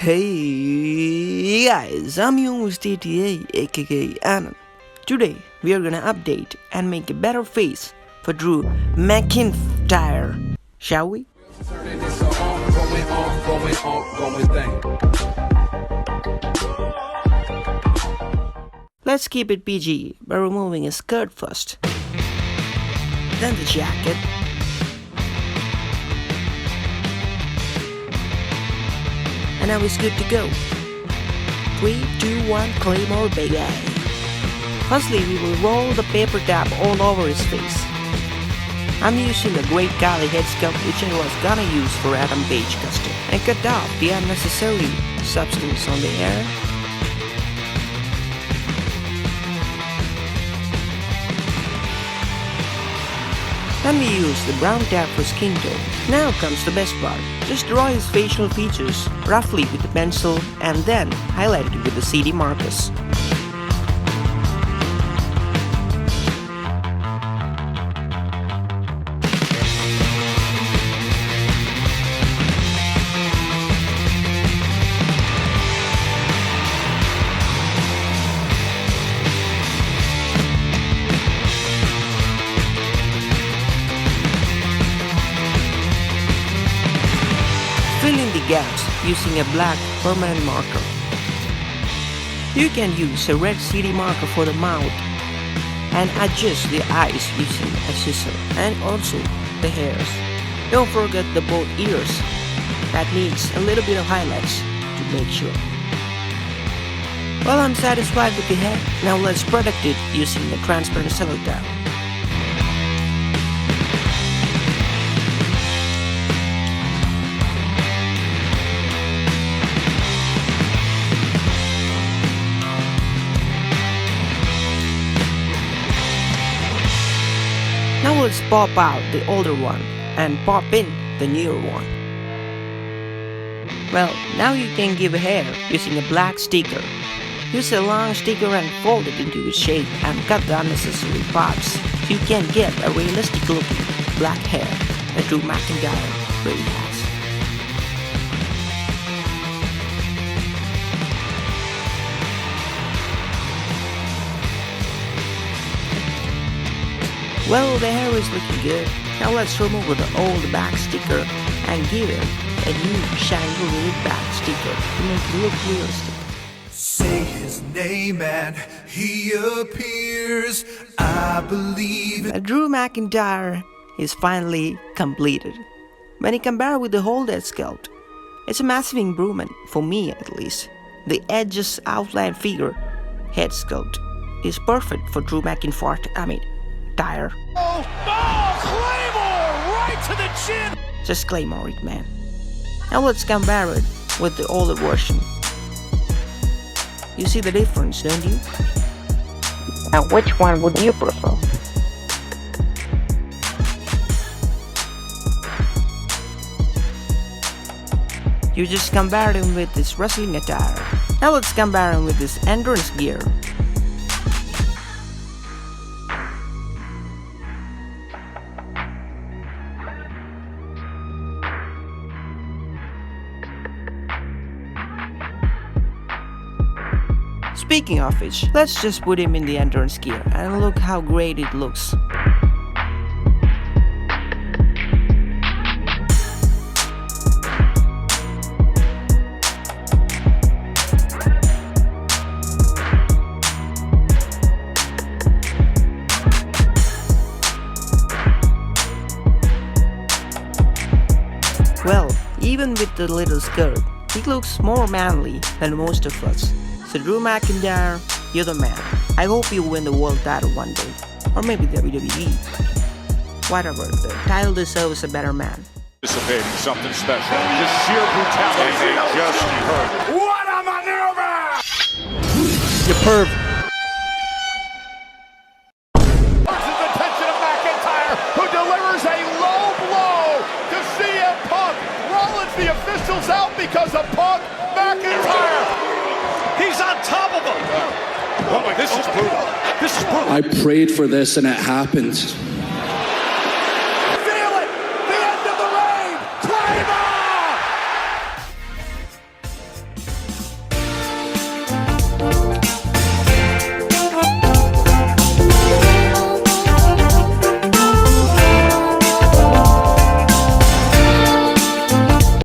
Hey guys, I'm yours TTA aka Anand. Today we are gonna update and make a better face for Drew McIntyre. Shall we? Let's keep it PG by removing his skirt first, then the jacket, and now it's good to go. 3, 2, 1, Claymore baby. Firstly, we will roll the paper towel all over his face. I'm using the Great Golly head sculpt which I was gonna use for Adam Page Custom, and cut off the unnecessary substance on the hair. Then we use the brown tab for skin tone. Now comes the best part. Just draw his facial features roughly with a pencil and then highlight it with the CD markers. Fill in the gaps using a black permanent marker. You can use a red CD marker for the mouth and adjust the eyes using a scissor, and also the hairs. Don't forget the both ears. That needs a little bit of highlights to make sure. Well, I'm satisfied with the head. Now let's protect it using the transparent cellotape. Now let's pop out the older one and pop in the newer one. Well, now you can give a hair using a black sticker. Use a long sticker and fold it into its shape and cut the unnecessary parts so you can get a realistic looking black hair that Drew McIntyre really has. Well, the hair is looking good. Now let's remove the old back sticker and give it a new shiny little back sticker to make it look realistic. Say his name and he appears. I believe Drew McIntyre is finally completed. When you compare with the whole head sculpt, it's a massive improvement, for me at least. The edges outline figure head sculpt is perfect for Drew McIntyre. Tire. Oh, Claymore right to the chin. Just Claymore it, man. Now let's compare it with the older version. You see the difference, don't you? Now, which one would you prefer? You just compare him with this wrestling attire. Now let's compare him with this endurance gear. Speaking of which, let's just put him in the endurance gear and look how great it looks. Well, even with the little skirt, he looks more manly than most of us. So Drew McIntyre, you're the man. I hope you win the world title one day. Or maybe WWE. Whatever, the title deserves a better man. Anticipating something special. Just sheer brutality. They just heard. What a maneuver! You perv. Versus the attention of McIntyre, who delivers a low blow to CM Punk. Rollins the officials out because of Punk. McIntyre. He's on top of him. Oh my, this is brutal. This is brutal. I prayed for this and it happened.